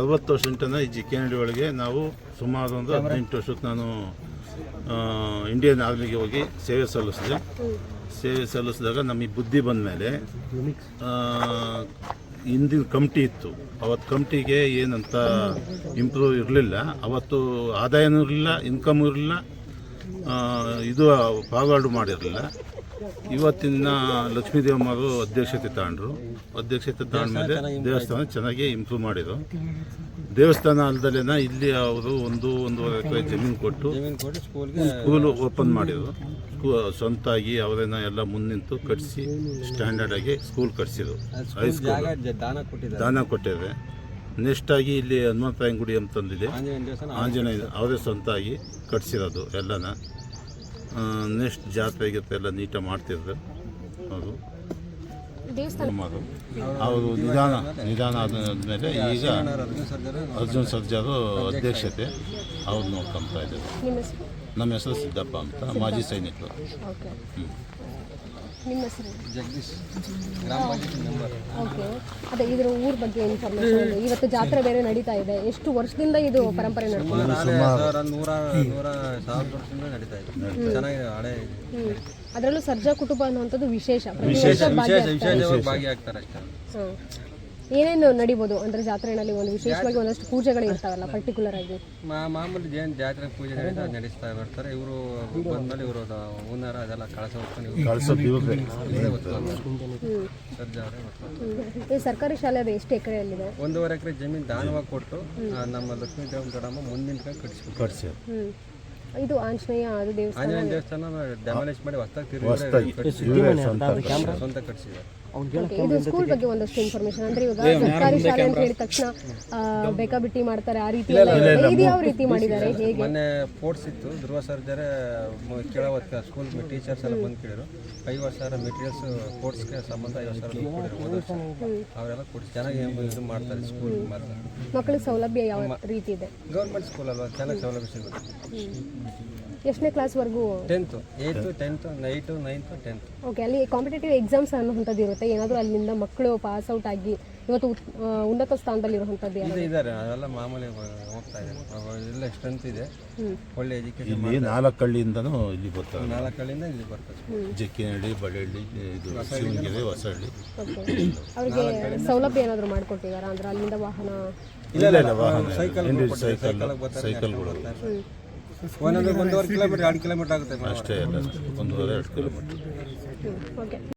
40 ವರ್ಷದಿಂದ ಈ ಜಿಕೆನಡಿ ಒಳಗೆ ನಾವು ಸುಮಾರು ಒಂದು 18 ವರ್ಷಕ್ಕೆ ನಾನು ಇಂಡಿಯನ್ ಆರ್ಮಿಗೆ ಹೋಗಿ ಸೇವೆ ಸಲ್ಲಿಸಿದಾಗ ನಮಗೆ ಬುದ್ಧಿ ಬಂದ ಮೇಲೆ ಹಿಂದಿನ ಕಮಿಟಿ ಇತ್ತು. ಅವತ್ತು ಕಮಿಟಿಗೆ ಏನಂತ ಇಂಪ್ರೂವ್ ಇರಲಿಲ್ಲ, ಅವತ್ತು ಆದಾಯನೂ ಇರಲಿಲ್ಲ, ಇನ್ಕಮ್ ಇರಲಿಲ್ಲ, ಇದು ಫಾರ್ವರ್ಡ್ ಮಾಡಿರಲಿಲ್ಲ. ಇವತ್ತಿನ ಲಕ್ಷ್ಮೀದೇವಮ್ಮರು ಅಧ್ಯಕ್ಷತೆ ತಗೊಂಡ್ಮೇಲೆ ದೇವಸ್ಥಾನ ಚೆನ್ನಾಗಿ ಇಂಪ್ರೂವ್ ಮಾಡಿದರು. ದೇವಸ್ಥಾನ ಅಲ್ಲದಲ್ಲೇ ಇಲ್ಲಿ ಅವರು 1-1.5 ಎಕರೆ ಜಮೀನು ಕೊಟ್ಟು ಸ್ಕೂಲು ಓಪನ್ ಮಾಡಿದರು. ಸ್ವಂತಾಗಿ ಅವರೇನ ಎಲ್ಲ ಮುಂದಿಂತು ಕಟ್ಟಿಸಿ ಸ್ಟ್ಯಾಂಡರ್ಡಾಗಿ ಸ್ಕೂಲ್ ಕಟ್ಟಿಸಿದ್ರು. ಹೈಸ್ಕೂಲ್ ದಾನ ಕೊಟ್ಟಿದ್ದಾರೆ. ನೆಕ್ಸ್ಟ್ ಆಗಿ ಇಲ್ಲಿ ಹನುಮಂತರಾಯನ ಗುಡಿ ಅಂತಂದಿದೆ, ಆಂಜನೇಯ ಅವರೇ ಸ್ವಂತಾಗಿ ಕಟ್ಟಿಸಿರೋದು ಎಲ್ಲನ. ನೆಕ್ಸ್ಟ್ ಜಾತ್ರೆಗೆ ಎಲ್ಲ ನೀಟಾಗಿ ಮಾಡ್ತಿದ್ರು ಅವರು. ಅವರು ನಿಧಾನ ಆದಮೇಲೆ ಈಗ ಅರ್ಜುನ್ ಸರ್ಜಾರು ಅಧ್ಯಕ್ಷತೆ ಅವ್ರು ನೋಡ್ಕೊತಾ ಇದ್ದಾರೆ. ನಮ್ಮ ಹೆಸರು ಸಿದ್ದಪ್ಪ ಅಂತ, ಮಾಜಿ ಸೈನಿಕರು. ಜಗದೀಶ್ ಅದೇ ಇದರ ಊರ ಬಗ್ಗೆ ಇನ್ಫಾರ್ಮೇಷನ್. ಇವತ್ತು ಜಾತ್ರೆ ಬೇರೆ ನಡೀತಾ ಇದೆ. ಎಷ್ಟು ವರ್ಷದಿಂದ ಇದು ಪರಂಪರೆ ನಡೀತಾ ಇದೆ? ಅದರಲ್ಲೂ ಸರ್ಜಾ ಕುಟುಂಬ ಅನ್ನುವಂಥದ್ದು ಭಾಗಿಯಾಗ್ತಾರೆ. ಏನೇನು ನಡಿಬೋದು ಅಂದ್ರೆ ಜಾತ್ರೆಯಲ್ಲಿ ಒಂದು ವಿಶೇಷವಾಗಿ ಒಂದಷ್ಟು ಪೂಜೆಗಳು ಇರ್ತಾವಲ್ಲ, ಪರ್ಟಿಕ್ಯುಲರ್ ಆಗಿ ಮಾಮೂಲಿ ಜಾತ್ರೆ ಪೂಜೆ ನಡೆಸ್ತಾ ಬರ್ತಾರೆ. ಇವರು ಬಂದ್ಮೇಲೆ ಇವರು ಹೂನಾರ ಅದೆಲ್ಲ ಸರ್ಕಾರಿ ಶಾಲೆ ಅದು ಎಷ್ಟು ಎಕರೆಯಲ್ಲಿದೆ? 1.5 ಎಕರೆ ಜಮೀನು ದಾನವಾಗಿ ಕೊಟ್ಟು ನಮ್ಮ ಲಕ್ಷ್ಮೀ ದೊಡ್ಡಮ್ಮ ಮುಂದಿನ ಕಟ್ಸಿ. ಇದು ಆಂಜನೇಯ ದೇವಸ್ಥಾನ ಡೆಮಾಲಿಷ್ ಮಾಡಿ ಹೊಸದಾಗಿ ಸ್ವಂತ ಕಟ್ಸಿದ್ದಾರೆ. ಇದು ಸ್ಕೂಲ್ ಬಗ್ಗೆ ಒಂದಷ್ಟು ಇನ್ಫಾರ್ಮೇಶನ್ ಅಂದ್ರೆ ಇವಾಗ ಸರ್ಕಾರಿ ಶಾಲೆ ಅಂತ ಹೇಳಿದ ತಕ್ಷಣ ಬೇಕಾಬಿಟ್ಟಿ ಮಾಡ್ತಾರೆ, ಆ ರೀತಿ ಯಾವ ರೀತಿ ಮಾಡಿದ್ದಾರೆ? ಹೇಗೆ ಮೊನ್ನೆ ಸ್ಪೋರ್ಟ್ಸ್ ಇತ್ತು, ಧ್ರುವ ಸರ್ಜರೆ ಕೇಳೋವತ್ತ ಸ್ಕೂಲ್ ಟೀಚರ್ಸ್ ಎಲ್ಲ ಬಂದು ಕೇಳಿದ್ರು. 50,000 ಮೆಟೀರಿಯಲ್ಸ್ ಸ್ಪೋರ್ಟ್ಸ್ಗೆ ಸಂಬಂಧ 50,000 ಕೊಟ್ಟಿದ್ರು. ಅವರೆಲ್ಲ ಕೊಟ್ಟು ಚೆನ್ನಾಗಿ ಇದು ಮಾಡ್ತಾರೆ. ಸ್ಕೂಲ್ ಮಕ್ಕಳಿಗೆ ಸೌಲಭ್ಯ ಯಾವ ರೀತಿ ಇದೆ? ಗೌರ್ಮೆಂಟ್ ಸ್ಕೂಲ್ ಅಲ್ವಾ, ಚೆನ್ನಾಗಿ ಸೌಲಭ್ಯ ಸಿಗುತ್ತೆ. ಎಷ್ಟನೇ ಕ್ಲಾಸ್ವರೆಗೂ? 10th, 8th, 10th, 8th, 9th, 10th. Okay. ಅಲ್ಲಿ ಕಾಂಪಿಟೇಟಿವ್ ಎಕ್ಸಾಮ್ಸ್ ಅನ್ನುವಂಥದ್ದು ಇರುತ್ತೆ. ಏನಾದರೂ ಅಲ್ಲಿಂದ ಮಕ್ಕಳು ಪಾಸ್ ಔಟ್ ಆಗಿ ಇವತ್ತು ಉನ್ನತ ಸ್ಥಾನದಲ್ಲಿ ಇರುವಂಥದ್ದು ಇದ್ದಾರೆ. ಅದೆಲ್ಲ ಮಾಮೂಲಿ ಹೋಗ್ತಾ ಇದೆ. ಎಲ್ಲ ಸ್ಟ್ರೆಂತ್ ಇದೆ, ಒಳ್ಳೆ ಎಜುಕೇಶನ್. 4 ಹಳ್ಳಿಯಿಂದನೂ ಇಲ್ಲಿ ಬರ್ತಾರೆ. 4 ಹಳ್ಳಿಯಿಂದ ಇಲ್ಲಿ ಬರ್ತಾರೆ. ಜಕ್ಕಿನಹಳ್ಳಿ, ಬಡಹಳ್ಳಿ, ಇದು ಶಿವನಗೆರೆ, ಹೊಸಹಳ್ಳಿ. ಅವರಿಗೆ ಸೌಲಭ್ಯ ಏನಾದರೂ ಮಾಡಿಕೊಟ್ಟಿದ್ದಾರಾ? ಅಂದ್ರೆ ಅಲ್ಲಿಂದ ವಾಹನ? ಇಲ್ಲ, ವಾಹನ ಸೈಕಲ್ಗಳು ಒಂದೊಂದು 1.5 ಕಿಲೋಮೀಟರ್ 2 ಕಿಲೋಮೀಟರ್ ಆಗುತ್ತೆ ಅಷ್ಟೇ. 1.5-2 ಕಿಲೋಮೀಟರ್.